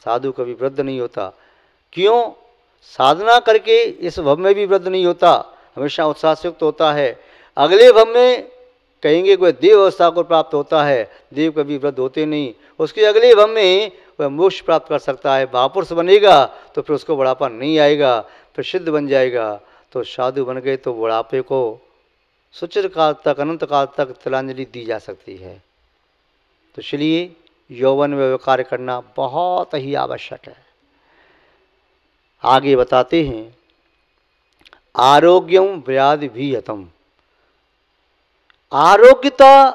साधु कभी वृद्ध नहीं होता। क्यों? साधना करके इस भव में भी वृद्ध नहीं होता, हमेशा उत्साह से युक्त होता है। अगले भव में कहेंगे कोई देव अवस्था को प्राप्त होता है, देव कभी वृद्ध होते नहीं। उसके अगले भव में वह मोक्ष प्राप्त कर सकता है, महापुरुष बनेगा तो फिर उसको बुढ़ापा नहीं आएगा, फिर सिद्ध बन जाएगा। तो साधु बन गए तो बुढ़ापे को सुचिर काल तक, अनंत काल तक तिलांजलि दी जा सकती है। तो इसलिए यौवन में कार्य करना बहुत ही आवश्यक है। आगे बताते हैं, आरोग्यम व्याधि भी हतम। आरोग्यता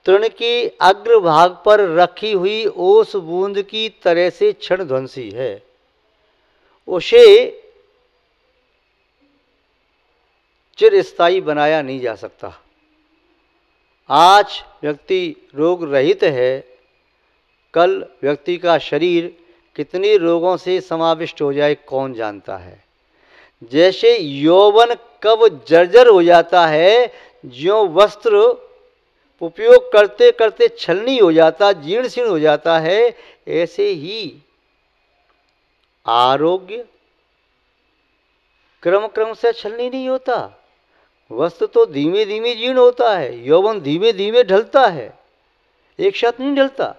तृण के अग्रभाग पर रखी हुई ओस बूंद की तरह से क्षणध्वंसी है, उसे चिरस्थायी बनाया नहीं जा सकता। आज व्यक्ति रोग रहित है, कल व्यक्ति का शरीर कितने रोगों से समाविष्ट हो जाए कौन जानता है। जैसे यौवन कब जर्जर हो जाता है, ज्यों वस्त्र उपयोग करते करते छलनी हो जाता, जीर्ण शीर्ण हो जाता है, ऐसे ही आरोग्य क्रम क्रम से छलनी नहीं होता। वस्त्र तो धीमे धीमे जीर्ण होता है, यौवन धीमे धीमे ढलता है, एक साथ नहीं ढलता।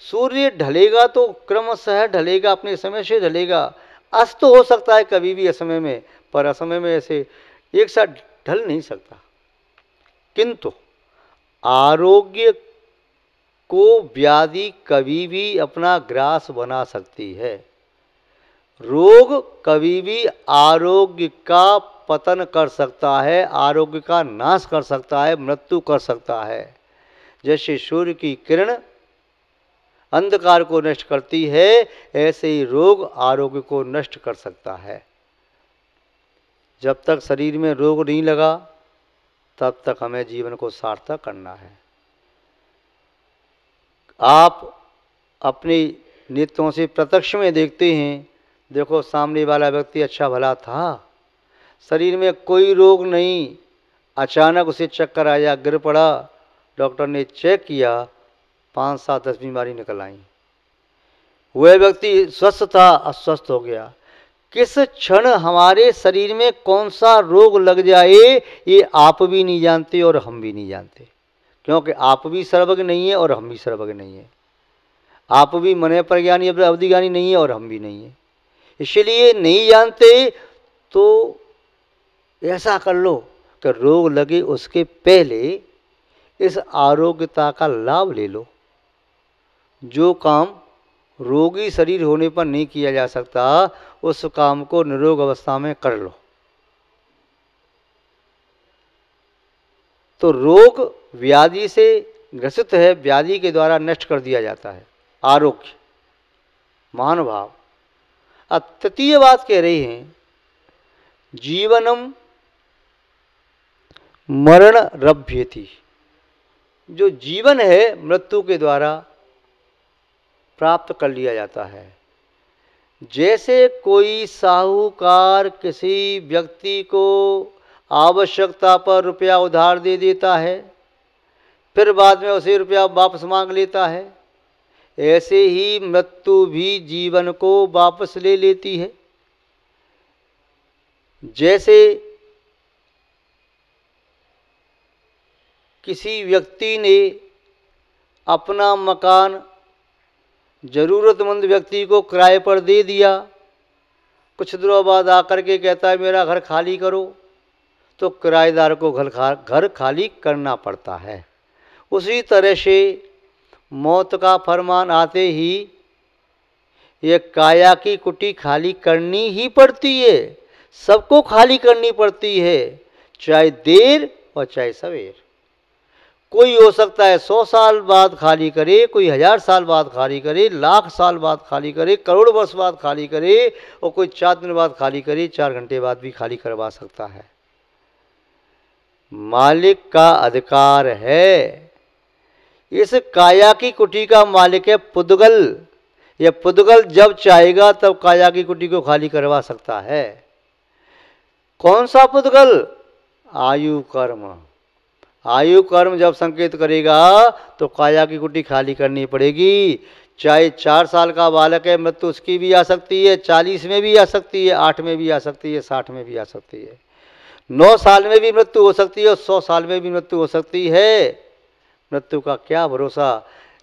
सूर्य ढलेगा तो क्रमशः ढलेगा, अपने समय से ढलेगा। अस्त हो सकता है कभी भी असमय में, पर असमय में ऐसे एक साथ ढल नहीं सकता। किंतु आरोग्य को व्याधि कभी भी अपना ग्रास बना सकती है। रोग कभी भी आरोग्य का पतन कर सकता है, आरोग्य का नाश कर सकता है, मृत्यु कर सकता है। जैसे सूर्य की किरण अंधकार को नष्ट करती है, ऐसे ही रोग आरोग्य को नष्ट कर सकता है। जब तक शरीर में रोग नहीं लगा तब तक हमें जीवन को सार्थक करना है। आप अपने नेत्रों से प्रत्यक्ष में देखते हैं, देखो सामने वाला व्यक्ति अच्छा भला था, शरीर में कोई रोग नहीं, अचानक उसे चक्कर आया, गिर पड़ा, डॉक्टर ने चेक किया, 5 7 10 बीमारी निकल आई। वह व्यक्ति स्वस्थ था, अस्वस्थ हो गया। किस क्षण हमारे शरीर में कौन सा रोग लग जाए ये आप भी नहीं जानते और हम भी नहीं जानते, क्योंकि आप भी सर्वज्ञ नहीं है और हम भी सर्वज्ञ नहीं है। आप भी मन प्रज्ञानी अवधिज्ञानी नहीं है और हम भी नहीं है। इसलिए नहीं जानते तो ऐसा कर लो कि रोग लगे उसके पहले इस आरोग्यता का लाभ ले लो। जो काम रोगी शरीर होने पर नहीं किया जा सकता, उस काम को निरोग अवस्था में कर लो। तो रोग व्याधि से ग्रसित है, व्याधि के द्वारा नष्ट कर दिया जाता है आरोग्य, महानुभाव। अब तृतीय बात कह रहे हैं, जीवनम मरण रभ्यति। जो जीवन है मृत्यु के द्वारा प्राप्त कर लिया जाता है। जैसे कोई साहूकार किसी व्यक्ति को आवश्यकता पर रुपया उधार दे देता है, फिर बाद में उसे रुपया वापस मांग लेता है, ऐसे ही मृत्यु भी जीवन को वापस ले लेती है। जैसे किसी व्यक्ति ने अपना मकान ज़रूरतमंद व्यक्ति को किराए पर दे दिया, कुछ दिनों बाद आकर के कहता है मेरा घर खाली करो, तो किराएदार को घर खाली करना पड़ता है। उसी तरह से मौत का फरमान आते ही ये काया की कुटी खाली करनी ही पड़ती है, सबको खाली करनी पड़ती है, चाहे देर और चाहे सवेर। कोई हो सकता है 100 साल बाद खाली करे, कोई 1000 साल बाद खाली करे, लाख साल बाद खाली करे, करोड़ वर्ष बाद खाली करे, और कोई 4 दिन बाद खाली करे, 4 घंटे बाद भी खाली करवा सकता है। मालिक का अधिकार है। इस काया की कुटी का मालिक है पुद्गल। यह पुद्गल जब चाहेगा तब काया की कुटी को खाली करवा सकता है। कौन सा पुद्गल? आयु कर्म। आयु कर्म जब संकेत करेगा तो काया की कुटी खाली करनी पड़ेगी। चाहे 4 साल का बालक है, मृत्यु उसकी भी आ सकती है, 40 में भी आ सकती है, 8 में भी आ सकती है, 60 में भी आ सकती है, 9 साल में भी मृत्यु हो सकती है और 100 साल में भी मृत्यु हो सकती है। मृत्यु का क्या भरोसा।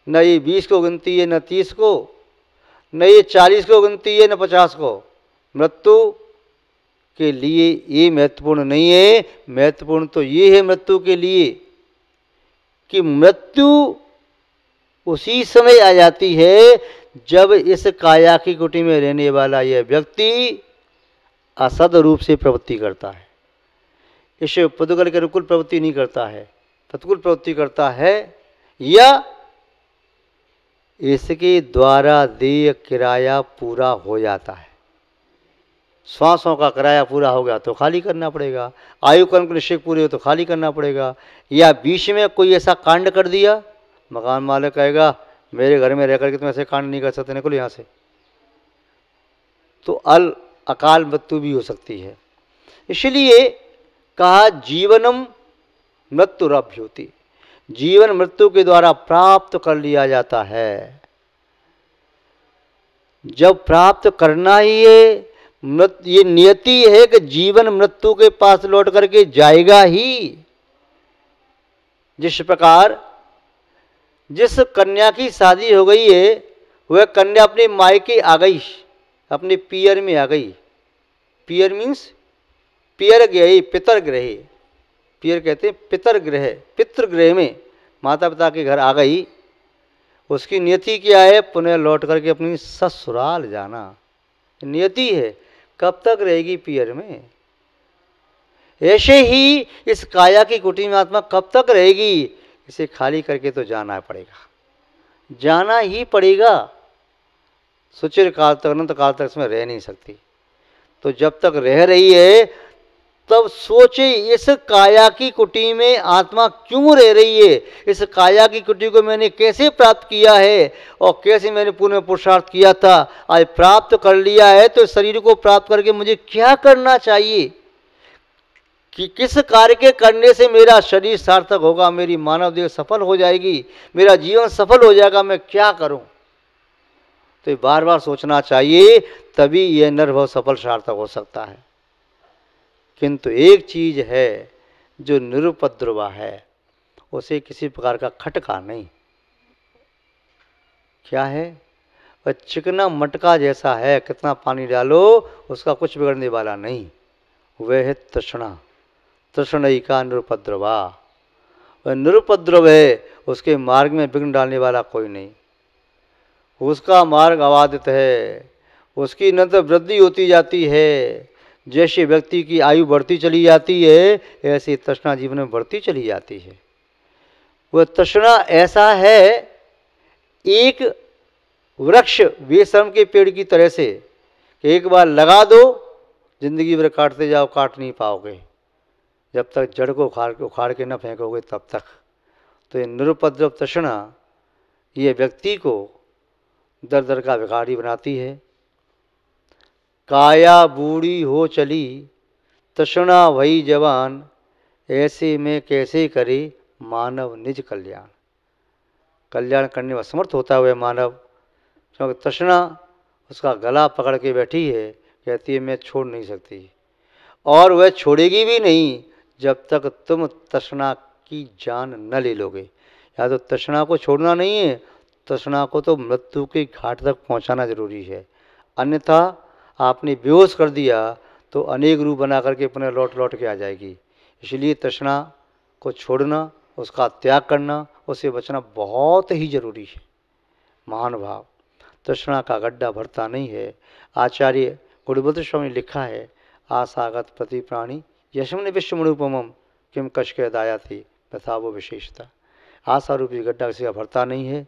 न ये 20 को गिनती है, न 30 को, न ये 40 को गिनती है, न 50 को। मृत्यु के लिए ये महत्वपूर्ण नहीं है। महत्वपूर्ण तो ये है मृत्यु के लिए कि मृत्यु उसी समय आ जाती है जब इस काया की कुटी में रहने वाला यह व्यक्ति असद रूप से प्रवृत्ति करता है। इस पुद्गल के अनुकूल प्रवृत्ति नहीं करता है, प्रतिकूल प्रवृत्ति करता है, या इसके द्वारा देय किराया पूरा हो जाता है। श्वासों का किराया पूरा हो गया तो खाली करना पड़ेगा, आयु कर्म के निश्चय पूरे हो तो खाली करना पड़ेगा। या बीच में कोई ऐसा कांड कर दिया, मकान मालिक कहेगा मेरे घर में रह करके तुम ऐसे कांड नहीं कर सकते, निकलो यहाँ से, तो अकाल मृत्यु भी हो सकती है। इसलिए कहा जीवनम मृत्युरभ्युति, जीवन मृत्यु के द्वारा प्राप्त कर लिया जाता है। जब प्राप्त करना ही है, ये नियति है कि जीवन मृत्यु के पास लौट करके जाएगा ही। जिस प्रकार जिस कन्या की शादी हो गई है वह कन्या अपने मायके आ गई, अपने पियर में आ गई। पियर मीन्स पियर गृह, पितर गृह, पियर कहते हैं पितर गृह, पितृगृह में माता पिता के घर आ गई। उसकी नियति क्या है, पुनः लौट करके अपनी ससुराल जाना नियति है। कब तक रहेगी पियर में। ऐसे ही इस काया की कुटी में आत्मा कब तक रहेगी, इसे खाली करके तो जाना पड़ेगा, जाना ही पड़ेगा। सुचिर काल तक, अनंत काल तक इसमें रह नहीं सकती। तो जब तक रह रही है तब सोचे इस काया की कुटी में आत्मा क्यों रह रही है, इस काया की कुटी को मैंने कैसे प्राप्त किया है और कैसे मैंने पूर्ण में पुरुषार्थ किया था। आज प्राप्त कर लिया है तो शरीर को प्राप्त करके मुझे क्या करना चाहिए, कि किस कार्य के करने से मेरा शरीर सार्थक होगा, मेरी मानव देह सफल हो जाएगी, मेरा जीवन सफल हो जाएगा, मैं क्या करूं। तो बार बार सोचना चाहिए, तभी यह नरभव सफल सार्थक हो सकता है। किंतु एक चीज है जो निरुपद्रवा है, उसे किसी प्रकार का खटका नहीं। क्या है, वह चिकना मटका जैसा है, कितना पानी डालो उसका कुछ बिगड़ने वाला नहीं। वह है तृष्णा, तृष्णई का निरुपद्रवा। वह निरुपद्रव है, उसके मार्ग में विघ्न डालने वाला कोई नहीं। उसका मार्ग अबाधित है, उसकी निरंतर वृद्धि होती जाती है। जैसे व्यक्ति की आयु बढ़ती चली जाती है, ऐसी तृष्णा जीवन में बढ़ती चली जाती है। वह तृष्णा ऐसा है, एक वृक्ष बेशर्म के पेड़ की तरह से, कि एक बार लगा दो, जिंदगी भर काटते जाओ, काट नहीं पाओगे जब तक जड़ को उखाड़ के न फेंकोगे तब तक। तो ये निरुपद्रव तृष्णा ये व्यक्ति को दर दर का भिखारी बनाती है। काया बूढ़ी हो चली, तृष्णा वही जवान, ऐसे में कैसे करे मानव निज कल्याण। कल्याण करने में असमर्थ होता है वह मानव, क्योंकि तृष्णा उसका गला पकड़ के बैठी है, कहती है मैं छोड़ नहीं सकती, और वह छोड़ेगी भी नहीं जब तक तुम तृष्णा की जान न ले लोगे। या तो तृष्णा को छोड़ना नहीं है, तृष्णा को तो मृत्यु के घाट तक पहुंचाना जरूरी है। अन्यथा आपने बेहोश कर दिया तो अनेक रूप बना करके पुनः लौट लौट के आ जाएगी। इसलिए तृष्णा को छोड़ना, उसका त्याग करना, उससे बचना बहुत ही जरूरी है। महान भाव, तृष्णा का गड्ढा भरता नहीं है। आचार्य गुरुभद्र स्वामी ने लिखा है, आसागत प्रति प्राणी यशमन विश्वमणुपमम किम कश्के दाया थी तथा वो विशेषता। आशा रूपी गड्ढा किसी का भरता नहीं है।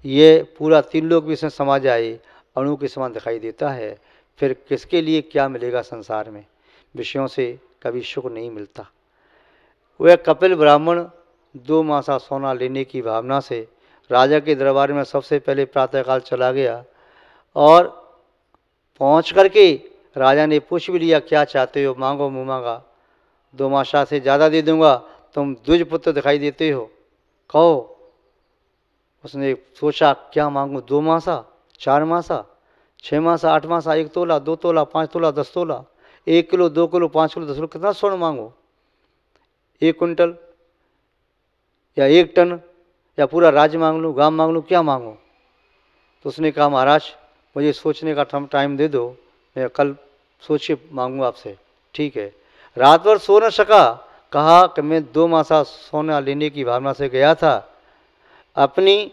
ये पूरा 3 लोक भी इसमें समा जाए, अणु के समान दिखाई देता है। फिर किसके लिए क्या मिलेगा संसार में, विषयों से कभी सुख नहीं मिलता। वह कपिल ब्राह्मण 2 मासा सोना लेने की भावना से राजा के दरबार में सबसे पहले प्रातःकाल चला गया, और पहुंच करके राजा ने पूछ भी लिया क्या चाहते हो, मांगो मुँह मांगा, 2 मासा से ज़्यादा दे दूंगा तुम द्विज पुत्र दिखाई देते हो, कहो। उसने सोचा क्या मांगूं, 2 मासा, 4 मासा, 6 मासा, 8 मासा, 1 तोला, 2 तोला, 5 तोला, 10 तोला, 1 किलो, 2 किलो, 5 किलो, 10 किलो, कितना स्वर्ण मांगो? 1 कुंटल या 1 टन या पूरा राज्य मांग लूँ, गांव मांग लूँ, क्या मांगो? तो उसने कहा महाराज मुझे सोचने का टाइम दे दो, मैं कल सोच के मांगू आपसे। ठीक है। रात भर सो न सका, कहा कि मैं 2 मासा सोना लेने की भावना से गया था अपनी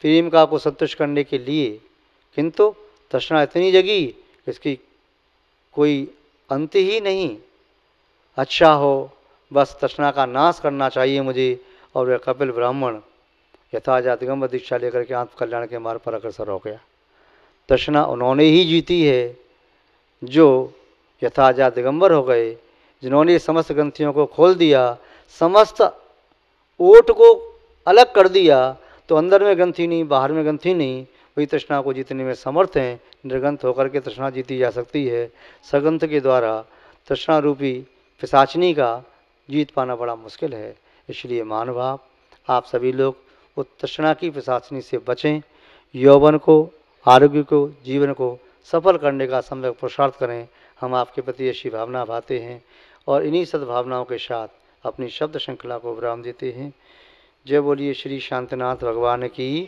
प्रेमिका को संतुष्ट करने के लिए, किंतु तृष्णा इतनी जगी कि इसकी कोई अंत ही नहीं। अच्छा हो, बस तृष्णा का नाश करना चाहिए मुझे। और वह कपिल ब्राह्मण यथाजा दिगंबर दीक्षा लेकर के आत्म कल्याण के मार्ग पर अग्रसर हो गया। तृष्णा उन्होंने ही जीती है जो यथाजा दिगंबर हो गए, जिन्होंने समस्त ग्रंथियों को खोल दिया, समस्त ओट को अलग कर दिया, तो अंदर में ग्रंथि नहीं, बाहर में ग्रंथि नहीं, वही तृष्णा को जीतने में समर्थ हैं। निर्ग्रंथ होकर के तृष्णा जीती जा सकती है। सग्रंथ के द्वारा तृष्णा रूपी पिशाचिनी का जीत पाना बड़ा मुश्किल है। इसलिए महानुभाव, आप सभी लोग उस तृष्णा की पिशाचिनी से बचें, यौवन को, आरोग्य को, जीवन को सफल करने का सम्यक पुरुषार्थ करें। हम आपके प्रति ऐसी भावना भाते हैं और इन्हीं सद्भावनाओं के साथ अपनी शब्द श्रृंखला को विराम देते हैं। जय बोलिए श्री शांतिनाथ भगवान की,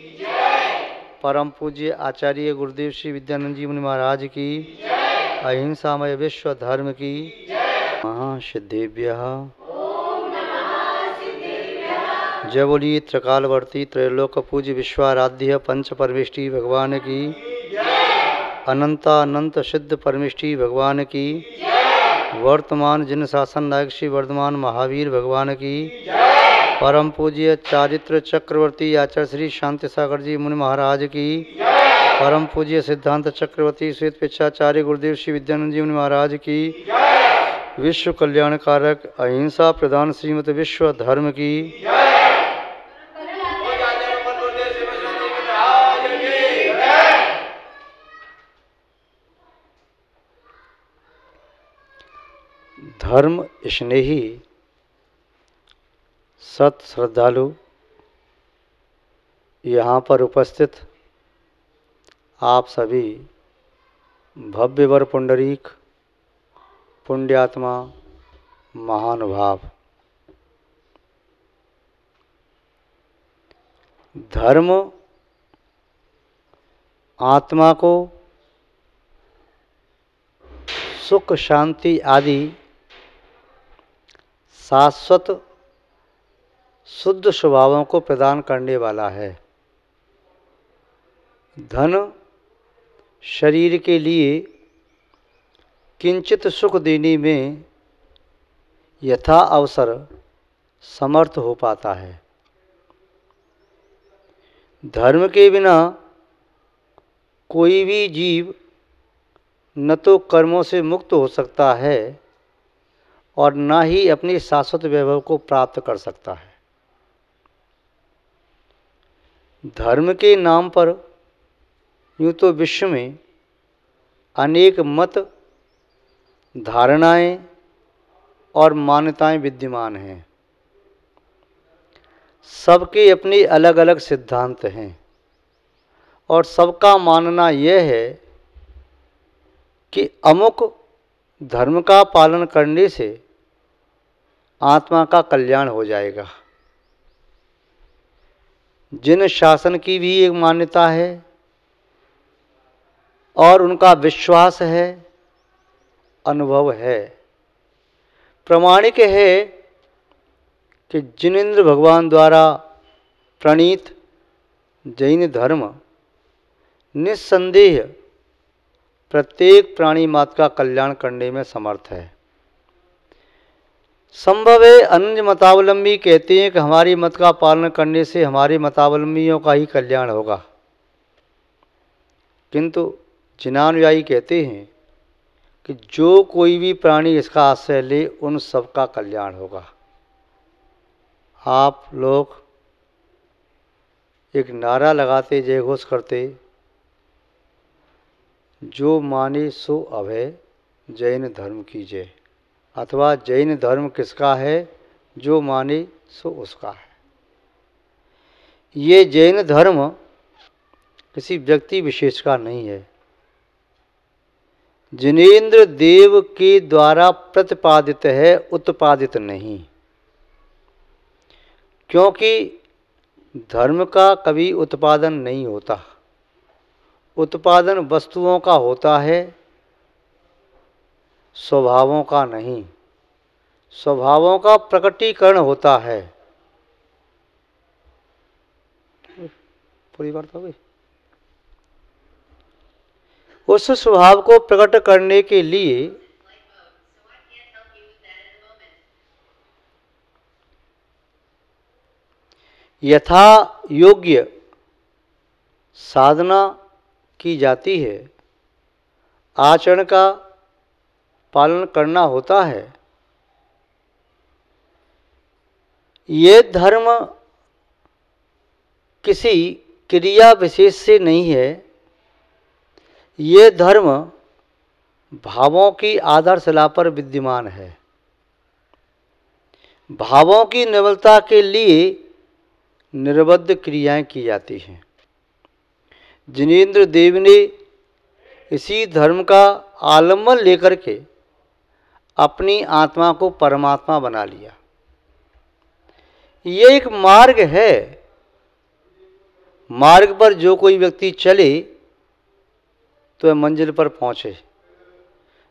परम पूज्य आचार्य गुरुदेव श्री विद्यानंद जी मुनि महाराज की, अहिंसामय विश्व धर्म की, महासिद्धेभ्यः। जय बोलिए त्रिकालवर्ती त्रैलोक पूज्य विश्वाराध्य पंच परमेष्टि भगवान की, अनंतानंत सिद्ध परमेष्टि भगवान की, वर्तमान जिन शासन नायक श्री वर्धमान महावीर भगवान की, परम पूज्य चारित्र चक्रवर्ती आचार्य श्री शांति सागर जी मुनि महाराज की, परम पूज्य सिद्धांत चक्रवर्ती श्वेत पेक्षाचार्य गुरुदेव श्री विद्यानंद जी मुनि महाराज की, विश्व कल्याण कारक अहिंसा प्रधान श्रीमत विश्व धर्म की। धर्म स्नेही सत श्रद्धालु यहाँ पर उपस्थित आप सभी भव्यवर पुंडरीक पुण्यात्मा महानुभाव, धर्म आत्मा को सुख शांति आदि शाश्वत शुद्ध स्वभावों को प्रदान करने वाला है। धन शरीर के लिए किंचित सुख देने में यथा अवसर समर्थ हो पाता है। धर्म के बिना कोई भी जीव न तो कर्मों से मुक्त हो सकता है और न ही अपनी शाश्वत वैभव को प्राप्त कर सकता है। धर्म के नाम पर यूँ तो विश्व में अनेक मत, धारणाएं और मान्यताएं विद्यमान हैं। सबके अपने अलग अलग सिद्धांत हैं और सबका मानना यह है कि अमुक धर्म का पालन करने से आत्मा का कल्याण हो जाएगा। जिन शासन की भी एक मान्यता है और उनका विश्वास है, अनुभव है, प्रमाणिक है कि जिनेंद्र भगवान द्वारा प्रणीत जैन धर्म निस्संदेह प्रत्येक प्राणी मात्र का कल्याण करने में समर्थ है। संभव है अन्य मतावलंबी कहते हैं कि हमारी मत का पालन करने से हमारे मतावलंबियों का ही कल्याण होगा, किंतु जिनानुयायी कहते हैं कि जो कोई भी प्राणी इसका आश्रय ले उन सब का कल्याण होगा। आप लोग एक नारा लगाते, जय घोष करते, जो माने सो अभय जैन धर्म की जय, अथवा जैन धर्म किसका है जो माने सो उसका है। ये जैन धर्म किसी व्यक्ति विशेष का नहीं है, जिनेंद्र देव के द्वारा प्रतिपादित है, उत्पादित नहीं। क्योंकि धर्म का कभी उत्पादन नहीं होता, उत्पादन वस्तुओं का होता है, स्वभावों का नहीं। स्वभावों का प्रकटीकरण होता है। पूरी बात हो गई। उस स्वभाव को प्रकट करने के लिए यथा योग्य साधना की जाती है, आचरण का पालन करना होता है। ये धर्म किसी क्रिया विशेष से नहीं है, ये धर्म भावों की आधारशिला पर विद्यमान है। भावों की निर्बलता के लिए निर्बद्ध क्रियाएं की जाती हैं। जिनेंद्र देव ने इसी धर्म का आलंबन लेकर के अपनी आत्मा को परमात्मा बना लिया। ये एक मार्ग है। मार्ग पर जो कोई व्यक्ति चले तो वह मंजिल पर पहुंचे।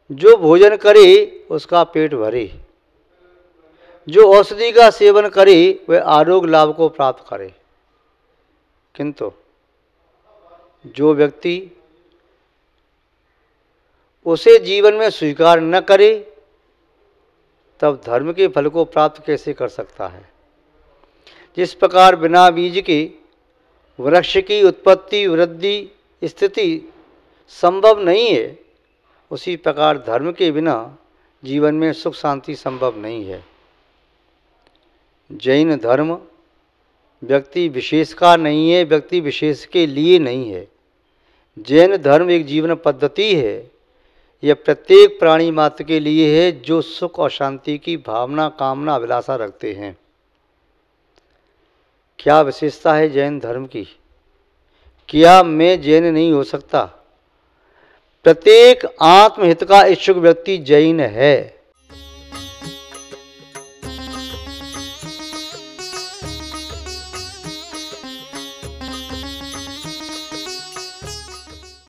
जो भोजन करे उसका पेट भरे, जो औषधि का सेवन करे वह आरोग्य लाभ को प्राप्त करे। किंतु जो व्यक्ति उसे जीवन में स्वीकार न करे, तब धर्म के फल को प्राप्त कैसे कर सकता है। जिस प्रकार बिना बीज के वृक्ष की उत्पत्ति, वृद्धि, स्थिति संभव नहीं है, उसी प्रकार धर्म के बिना जीवन में सुख शांति संभव नहीं है। जैन धर्म व्यक्ति विशेष का नहीं है, व्यक्ति विशेष के लिए नहीं है। जैन धर्म एक जीवन पद्धति है। यह प्रत्येक प्राणी मात्र के लिए है जो सुख और शांति की भावना, कामना, अभिलाषा रखते हैं। क्या विशेषता है जैन धर्म की? क्या मैं जैन नहीं हो सकता? प्रत्येक आत्महित का इच्छुक व्यक्ति जैन है।